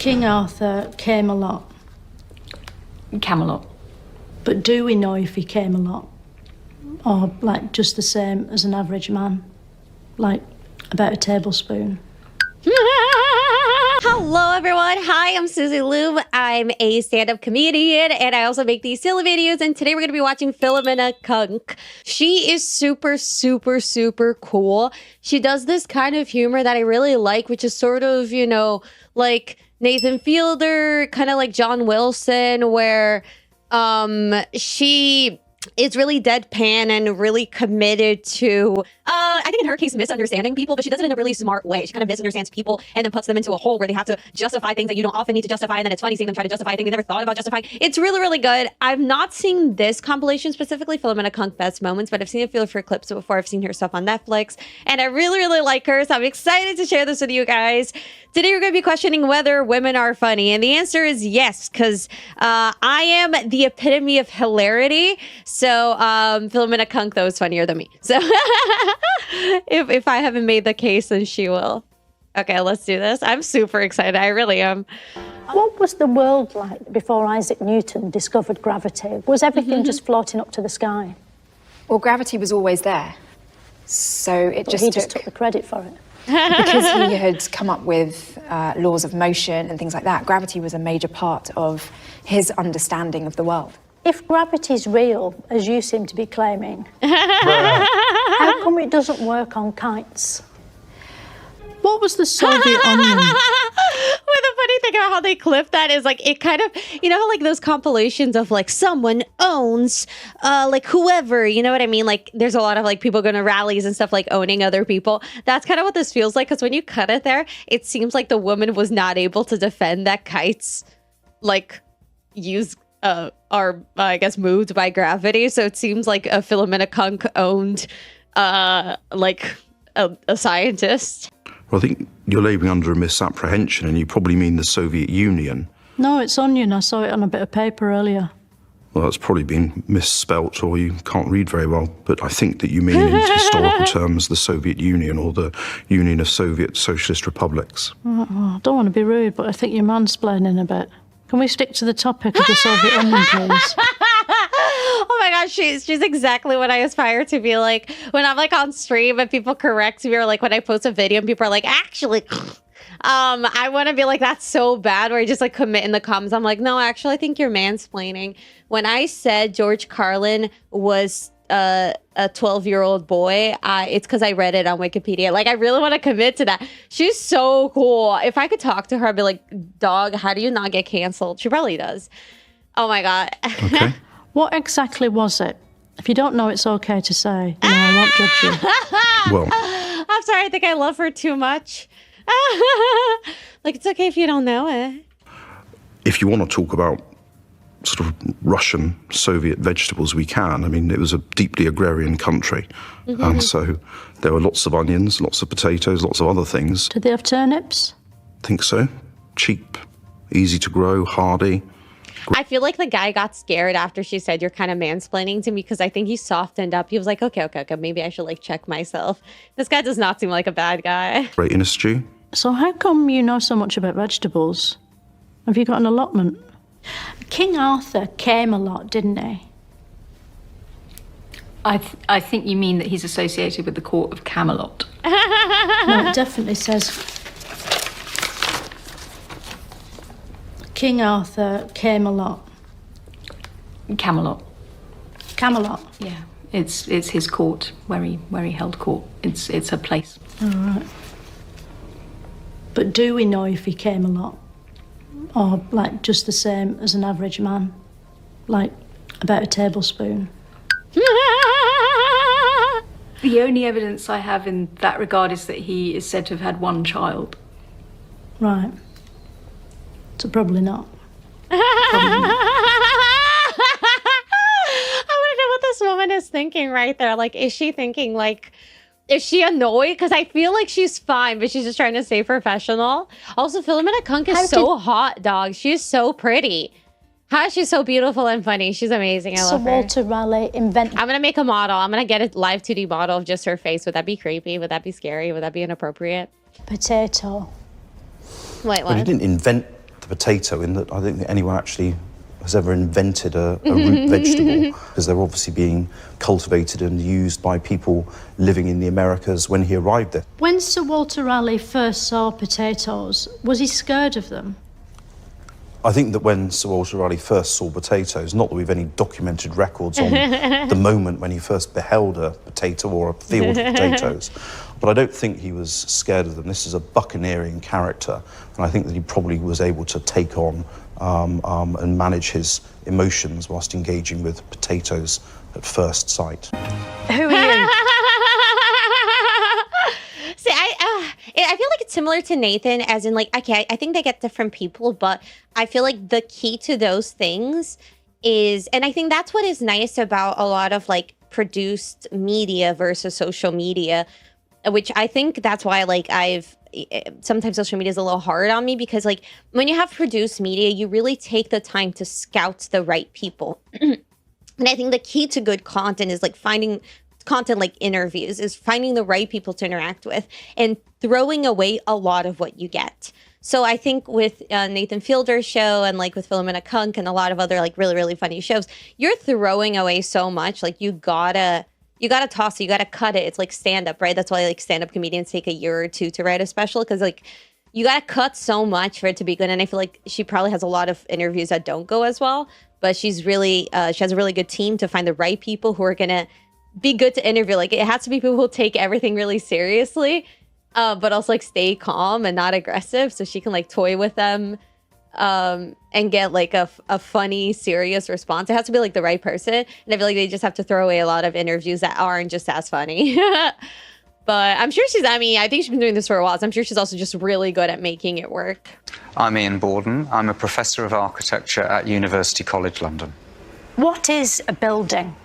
King Arthur came a lot. Camelot. But do we know if he came a lot? Or, like, just the same as an average man? Like, about a tablespoon? Hello, everyone. Hi, I'm Susie Liu. I'm a stand-up comedian, and I also make these silly videos, and today we're going to be watching Philomena Cunk. She is super, super, super cool. She does this kind of humor that I really like, which is sort of, you know, like Nathan Fielder, kind of like John Wilson, where she is really deadpan and really committed to, I think in her case, misunderstanding people, but she does it in a really smart way. She kind of misunderstands people and then puts them into a hole where they have to justify things that you don't often need to justify, and then it's funny seeing them try to justify things they never thought about justifying. It's really, really good. I've not seen this compilation specifically, Philomena Cunk Best Moments, but I've seen a few of her clips before. I've seen her stuff on Netflix, and I really, really like her, so I'm excited to share this with you guys. Today we're going to be questioning whether women are funny, and the answer is yes, because I am the epitome of hilarity. So Philomena Cunk, though, is funnier than me. So if I haven't made the case, then she will. Okay, let's do this. I'm super excited. I really am. What was the world like before Isaac Newton discovered gravity? Was everything just floating up to the sky? Well, gravity was always there. So it But he just took the credit for it. because he had come up with laws of motion and things like that. Gravity was a major part of his understanding of the world. If gravity's real, as you seem to be claiming, how come it doesn't work on kites? What was the Soviet Union? Well, the funny thing about how they clip that is, like, it kind of, you know, like those compilations of, like, someone owns, like, whoever, you know what I mean? Like, there's a lot of, like, people going to rallies and stuff, like, owning other people. That's kind of what this feels like, because when you cut it there, it seems like the woman was not able to defend that kites, like, are, I guess, moved by gravity. So it seems like a Philomena Cunk owned, like, a scientist. Well, I think you're labouring under a misapprehension, and you probably mean the Soviet Union. No, it's onion. I saw it on a bit of paper earlier. Well, that's probably been misspelt, or you can't read very well. But I think that you mean in historical terms the Soviet Union, or the Union of Soviet Socialist Republics. I don't want to be rude, but I think you're mansplaining a bit. Can we stick to the topic of the Soviet Union, please? Oh my gosh, she's exactly what I aspire to be like when I'm like on stream and people correct me, or like when I post a video and people are like, actually, I want to be like, that's so bad, where I just like commit in the comments. I'm like, no, actually, I think you're mansplaining. When I said George Carlin was a 12-year-old boy, it's because I read it on Wikipedia. Like, I really want to commit to that. She's so cool. If I could talk to her, I'd be like, dog, how do you not get canceled? She probably does. Oh my God. Okay. What exactly was it? If you don't know, it's okay to say. You know, I won't judge you. Well, I'm sorry, I think I love her too much. Like, it's okay if you don't know it. if you want to talk about sort of Russian Soviet vegetables, we can. I mean, it was a deeply agrarian country. And so there were lots of onions, lots of potatoes, lots of other things. Did they have turnips? Think so. Cheap, easy to grow, hardy. I feel like the guy got scared after she said you're kind of mansplaining to me, because I think he softened up. He was like, okay, maybe I should like check myself. This guy does not seem like a bad guy. Great in a stew. So how come you know so much about vegetables? Have you got an allotment? King Arthur came a lot, didn't he? I think you mean that he's associated with the court of Camelot. No, it definitely says King Arthur came a lot. Camelot. Camelot. Yeah, it's his court where he held court. It's a place. All right. But do we know if he came a lot? Or, like, just the same as an average man? Like, about a tablespoon? The only evidence I have in that regard is that he is said to have had one child. Right. So probably not. I want to know what this woman is thinking right there. Like, is she thinking, like, is she annoyed? Because I feel like she's fine, but she's just trying to stay professional. Also, Philomena Cunk is so hot, dog. She's so pretty. How is she so beautiful and funny? She's amazing. I love her. Walter Raleigh invented... I'm going to make a model. I'm going to get a live 2D model of just her face. Would that be creepy? Would that be scary? Would that be inappropriate? Potato. Wait, what? Well, he didn't invent potato in that I don't think anyone actually has ever invented a root vegetable, because they're obviously being cultivated and used by people living in the Americas when he arrived there. When Sir Walter Raleigh first saw potatoes, was he scared of them? I think that when Sir Walter Raleigh first saw potatoes, not that we've any documented records on the moment when he first beheld a potato or a field of potatoes, but I don't think he was scared of them. This is a buccaneering character, and I think that he probably was able to take on and manage his emotions whilst engaging with potatoes at first sight. Who are you? See, I feel like it's similar to Nathan, as in, like, okay, I think they get different people, but I feel like the key to those things is, and I think that's what is nice about a lot of, like, produced media versus social media, which I think that's why, like, sometimes social media is a little hard on me, because, like, when you have produced media, you really take the time to scout the right people. And I think the key to good content is, like, finding content like interviews, is finding the right people to interact with and throwing away a lot of what you get. So I think with Nathan Fielder's show and, like, with Philomena Cunk and a lot of other, like, really, really funny shows, you're throwing away so much. Like, you gotta toss it, you gotta cut it. It's like stand-up, right? That's why, like, stand-up comedians take a year or two to write a special, because, like, you gotta cut so much for it to be good. And I feel like she probably has a lot of interviews that don't go as well, but she's really, she has a really good team to find the right people who are gonna be good to interview. Like, it has to be people who take everything really seriously, but also, like, stay calm and not aggressive, so she can, like, toy with them and get, like, a funny, serious response. It has to be, like, the right person, and I feel like they just have to throw away a lot of interviews that aren't just as funny. But I'm sure I think she's been doing this for a while, so I'm sure she's also just really good at making it work. I'm Ian Borden. I'm a professor of architecture at University College London. What is a building?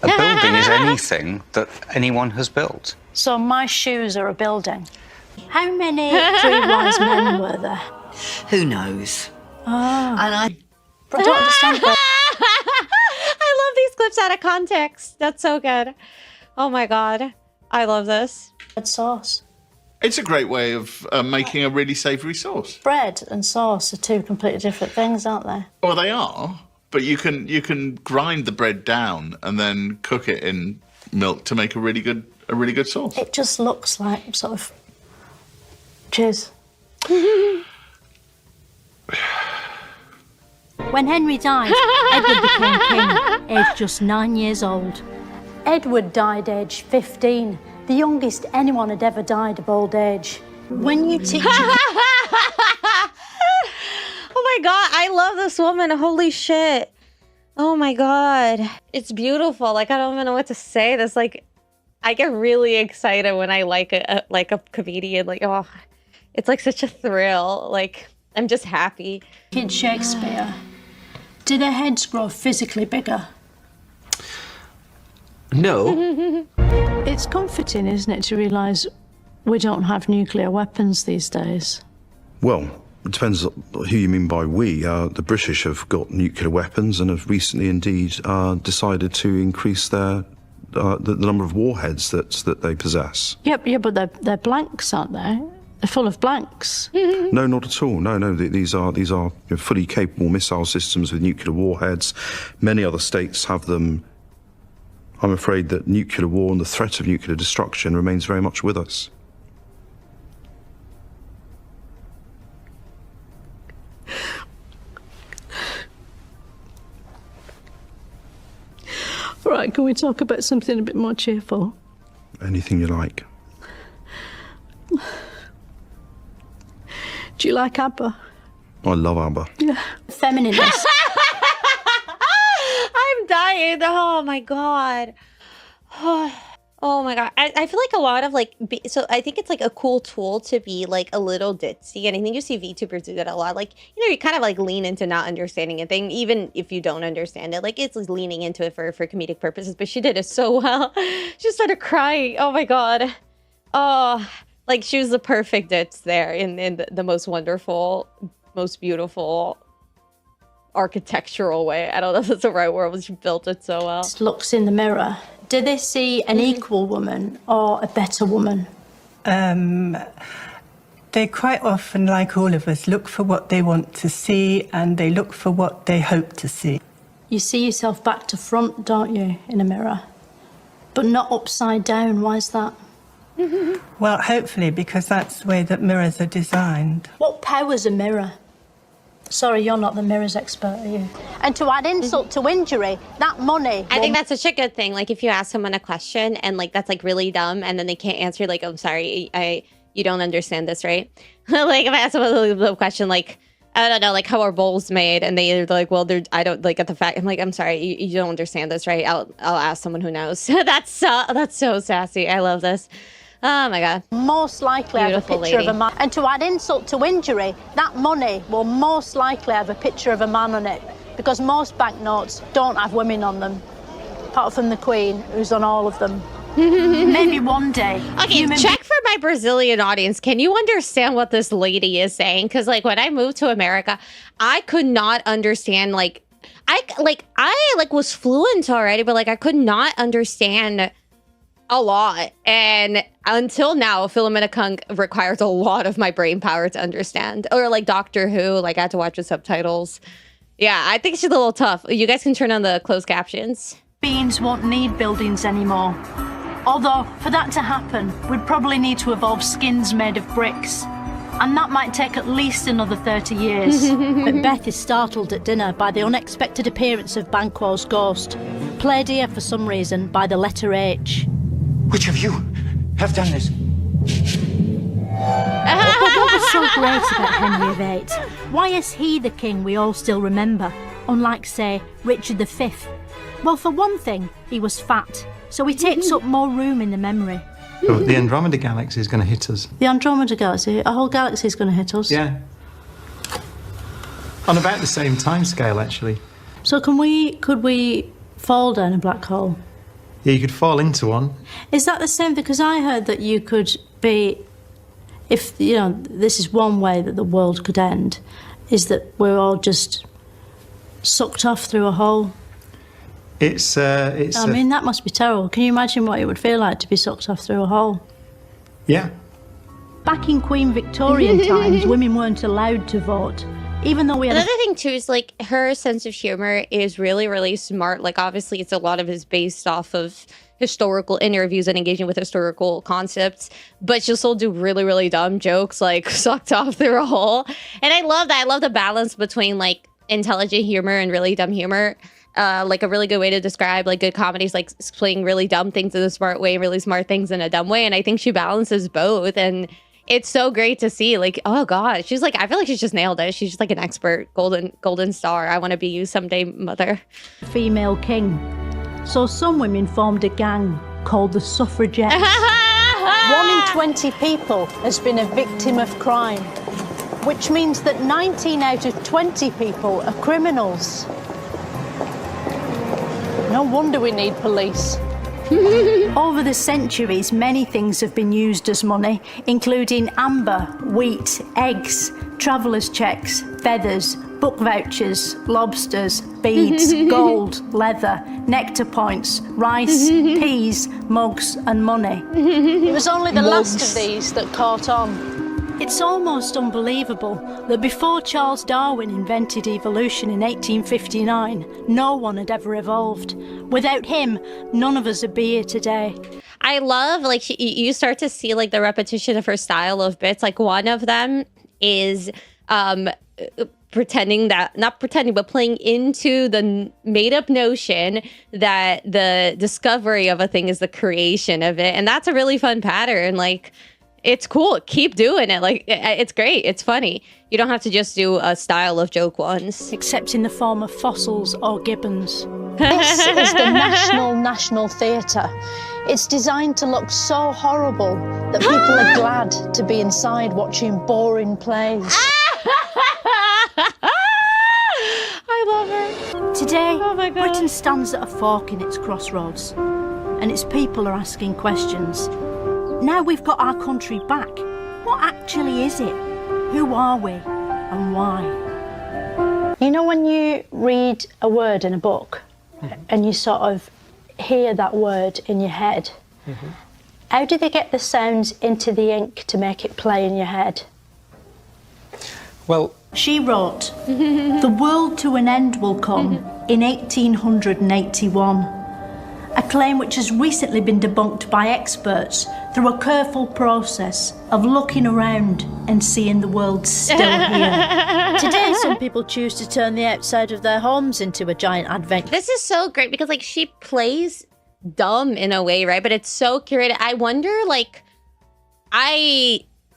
A building is anything that anyone has built. So my shoes are a building. How many three wise men were there? Who knows? Oh. And I don't understand that. I love these clips out of context. That's so good. Oh my God. I love this. Bread sauce. It's a great way of making a really savoury sauce. Bread and sauce are two completely different things, aren't they? Well, they are, but you can grind the bread down and then cook it in milk to make a really good sauce. It just looks like sort of cheers. When Henry died, Edward became king, aged just 9 years old. Edward died aged 15, the youngest anyone had ever died of old age. When you teach... Oh my God, I love this woman. Holy shit. Oh my God. It's beautiful. Like, I don't even know what to say. This, like, I get really excited when I like a comedian. Like, oh, it's like such a thrill. Like, I'm just happy. Kid Shakespeare, do their heads grow physically bigger? No. It's comforting, isn't it, to realise we don't have nuclear weapons these days? Well, it depends who you mean by we. The British have got nuclear weapons and have recently indeed decided to increase the number of warheads that they possess. Yep, yeah, but they're blanks, aren't they? They're full of blanks. No, not at all. No. These are fully capable missile systems with nuclear warheads. Many other states have them. I'm afraid that nuclear war and the threat of nuclear destruction remains very much with us. All right, can we talk about something a bit more cheerful? Anything you like. Do you like ABBA? I love ABBA. Yeah. Feminist. I'm dying. Oh my God. Oh my God. I feel like a lot of so I think it's like a cool tool to be like a little ditzy. And I think you see VTubers do that a lot. Like, you know, you kind of like lean into not understanding a thing, even if you don't understand it. Like, it's leaning into it for comedic purposes, but she did it so well. She started crying. Oh my God. Oh, like she was the perfect ditz there in the most wonderful, most beautiful architectural way. I don't know if that's the right word, but she built it so well. Looks in the mirror. Do they see an equal woman or a better woman? They quite often, like all of us, look for what they want to see and they look for what they hope to see. You see yourself back to front, don't you, in a mirror? But not upside down. Why is that? Well, hopefully, because that's the way that mirrors are designed. What power's a mirror? Sorry, you're not the mirrors expert, are you? And to add insult to injury, that money... I think that's such a good thing. Like, if you ask someone a question and, like, that's, like, really dumb and then they can't answer, like, I'm sorry, you don't understand this, right? Like, if I ask someone a question, like, I don't know, like, how are bowls made? And they're like, well, I don't, like, at the fact, I'm like, I'm sorry, you don't understand this, right? I'll ask someone who knows. That's so sassy. I love this. Oh my God. Most likely have a picture of a man. And to add insult to injury, that money will most likely have a picture of a man on it, because most banknotes don't have women on them, apart from the Queen, who's on all of them. Maybe one day. Okay, check for my Brazilian audience. Can you understand what this lady is saying? Because, like, when I moved to America, I could not understand, like, I was fluent already, but, like, I could not understand a lot. And until now, Philomena Cunk requires a lot of my brain power to understand. Or like Doctor Who, like I had to watch with subtitles. Yeah, I think she's a little tough. You guys can turn on the closed captions. Beings won't need buildings anymore. Although, for that to happen, we'd probably need to evolve skins made of bricks. And that might take at least another 30 years. But Beth is startled at dinner by the unexpected appearance of Banquo's ghost, played here for some reason by the letter H. Which of you have done this? But what was so great about Henry VIII? Why is he the king we all still remember, unlike, say, Richard V? Well, for one thing, he was fat, so he takes up more room in the memory. So the Andromeda Galaxy is going to hit us. The Andromeda Galaxy? A whole galaxy is going to hit us? Yeah. On about the same time scale, actually. So could we fall down a black hole? Yeah, you could fall into one. Is that the same? Because I heard that you could be, if, you know, this is one way that the world could end, is that we're all just sucked off through a hole. I mean, that must be terrible. Can you imagine what it would feel like to be sucked off through a hole? Yeah. Back in Queen Victorian times, women weren't allowed to vote. Even though we had another thing too is like her sense of humor is really, really smart. Like obviously it's a lot of it is based off of historical interviews and engaging with historical concepts, but she'll still do really, really dumb jokes like sucked off through a hole. And I love that. I love the balance between like intelligent humor and really dumb humor. Like a really good way to describe like good comedies, like explaining really dumb things in a smart way, really smart things in a dumb way. And I think she balances both. And it's so great to see. Like, oh God, she's like, I feel like she's just nailed it. She's just like an expert, golden star. I want to be you someday, mother. Female king. So some women formed a gang called the suffragettes. 1 in 20 people has been a victim of crime, which means that 19 out of 20 people are criminals. No wonder we need police. Over the centuries, many things have been used as money, including amber, wheat, eggs, travellers' checks, feathers, book vouchers, lobsters, beads, gold, leather, nectar points, rice, peas, mugs and money. It was only the last of these that caught on. It's almost unbelievable that before Charles Darwin invented evolution in 1859, no one had ever evolved. Without him, none of us would be here today. I love, like, you start to see, like, the repetition of her style of bits. Like, one of them is pretending that, not pretending, but playing into the made-up notion that the discovery of a thing is the creation of it. And that's a really fun pattern. Like, it's cool. Keep doing it. Like, it's great. It's funny. You don't have to just do a style of joke ones. Except in the form of fossils or gibbons. This is the National Theatre. It's designed to look so horrible that people are glad to be inside watching boring plays. I love her. Today, Britain stands at a fork in its crossroads, and its people are asking questions. Now we've got our country back. What actually is it? Who are we and why? You know when you read a word in a book and you sort of hear that word in your head, how do they get the sounds into the ink to make it play in your head? Well, She wrote, "The world to an end will come in 1881, a claim which has recently been debunked by experts through a careful process of looking around and seeing the world still here." Today, some people choose to turn the outside of their homes into a giant advent. This is so great because like she plays dumb in a way, right? But it's so curated. I wonder, like,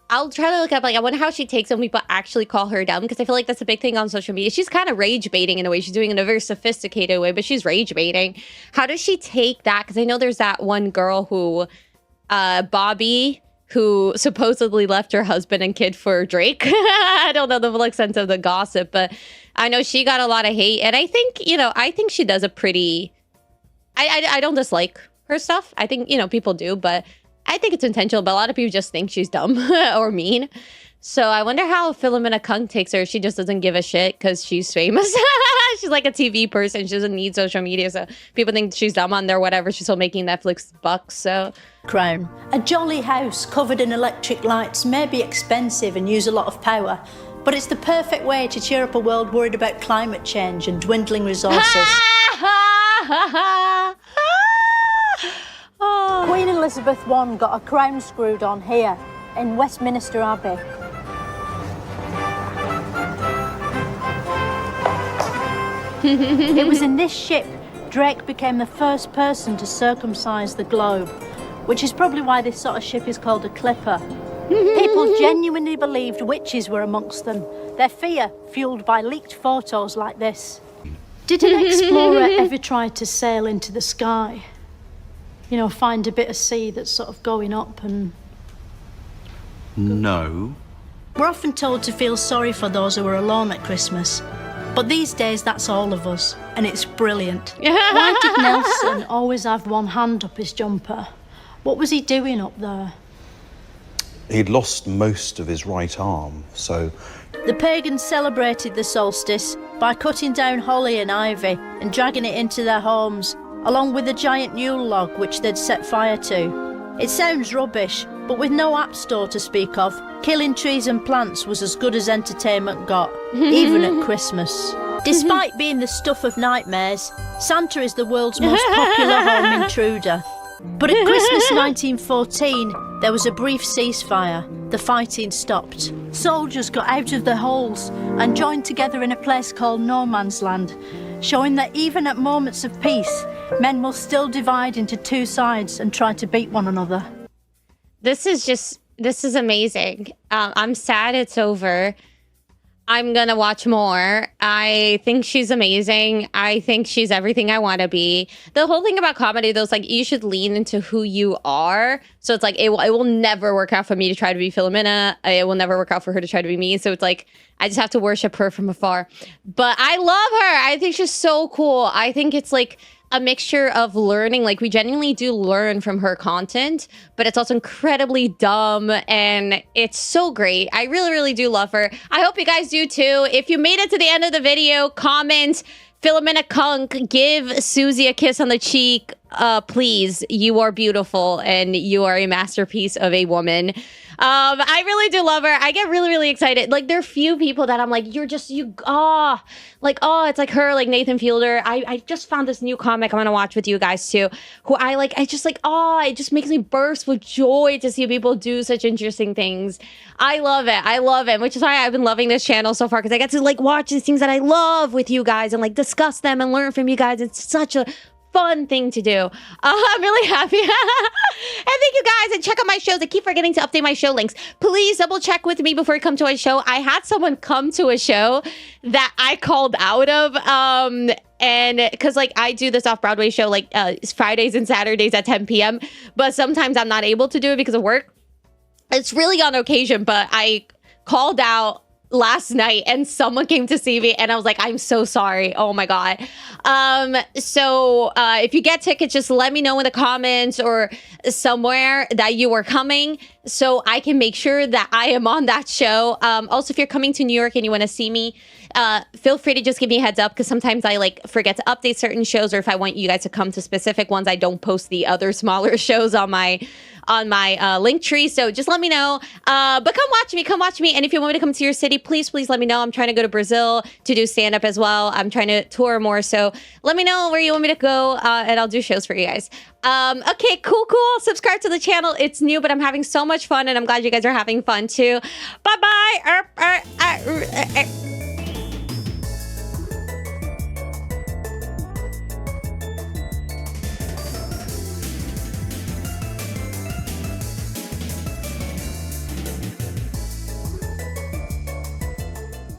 I'll try to look up, like, I wonder how she takes when people actually call her dumb, because I feel like that's a big thing on social media. She's kind of rage baiting in a way. She's doing it in a very sophisticated way, but she's rage baiting. How does she take that? Because I know there's that one girl who, Bobby, who supposedly left her husband and kid for Drake. I don't know the full extent of the gossip, but I know she got a lot of hate. And I think, you know, I think she does a pretty, I don't dislike her stuff. I think, you know, people do, but I think it's intentional, but a lot of people just think she's dumb or mean. So I wonder how Philomena Cunk takes her. She just doesn't give a shit because she's famous. She's like a TV person. She doesn't need social media. So people think she's dumb on there, whatever. She's still making Netflix bucks, so. Crown. A jolly house covered in electric lights may be expensive and use a lot of power, but it's the perfect way to cheer up a world worried about climate change and dwindling resources. Queen Elizabeth I got a crown screwed on here in Westminster Abbey. It was in this ship Drake became the first person to circumcise the globe, which is probably why this sort of ship is called a clipper. People genuinely believed witches were amongst them, their fear fueled by leaked photos like this. Did an explorer ever try to sail into the sky? You know, find a bit of sea that's sort of going up and... No. We're often told to feel sorry for those who are alone at Christmas. But these days, that's all of us, and it's brilliant. Why did Nelson always have one hand up his jumper? What was he doing up there? He'd lost most of his right arm, so... The pagans celebrated the solstice by cutting down holly and ivy and dragging it into their homes, along with a giant Yule log which they'd set fire to. It sounds rubbish, but with no app store to speak of, killing trees and plants was as good as entertainment got, even at Christmas. Despite being the stuff of nightmares, Santa is the world's most popular home intruder. But at Christmas 1914, there was a brief ceasefire. The fighting stopped. Soldiers got out of their holes and joined together in a place called No Man's Land, showing that even at moments of peace, men will still divide into two sides and try to beat one another. This is amazing. I'm sad it's over. I'm gonna watch more. I think she's amazing. I think she's everything I want to be. The whole thing about comedy, though, is like you should lean into who you are. So it's like it will never work out for me to try to be Philomena. It will never work out for her to try to be me. So it's like I just have to worship her from afar. But I love her. I think she's so cool. I think it's like a mixture of learning, like we genuinely do learn from her content, but it's also incredibly dumb and it's so great. I really, really do love her. I hope you guys do too. If you made it to the end of the video, comment Philomena Cunk, give Susie a kiss on the cheek. Please, you are beautiful and you are a masterpiece of a woman. I really do love her. I get really, really excited. Like there are few people that I'm like, it's like her, like Nathan Fielder. I just found this new comic I'm gonna watch with you guys too, who it just makes me burst with joy to see people do such interesting things. I love it, which is why I've been loving this channel so far, because I get to like watch these things that I love with you guys and like discuss them and learn from you guys. It's such a fun thing to do. I'm really happy. And thank you guys, and check out my shows. I keep forgetting to update my show links. Please double check with me before you come to a show. I had someone come to a show that I called out of, and because like I do this off-Broadway show like Fridays and Saturdays at 10 p.m. but sometimes I'm not able to do it because of work. It's really on occasion, but I called out last night and someone came to see me and I was like, I'm so sorry. Oh my God. So if you get tickets, just let me know in the comments or somewhere that you are coming so I can make sure that I am on that show. Also, if you're coming to New York and you want to see me, feel free to just give me a heads up, because sometimes I like forget to update certain shows, or if I want you guys to come to specific ones, I don't post the other smaller shows on my link tree. So just let me know. But come watch me. And if you want me to come to your city, please let me know. I'm trying to go to Brazil to do stand up as well. I'm trying to tour more. So let me know where you want me to go, and I'll do shows for you guys. Okay, cool. Subscribe to the channel. It's new, but I'm having so much fun, and I'm glad you guys are having fun too. Bye-bye.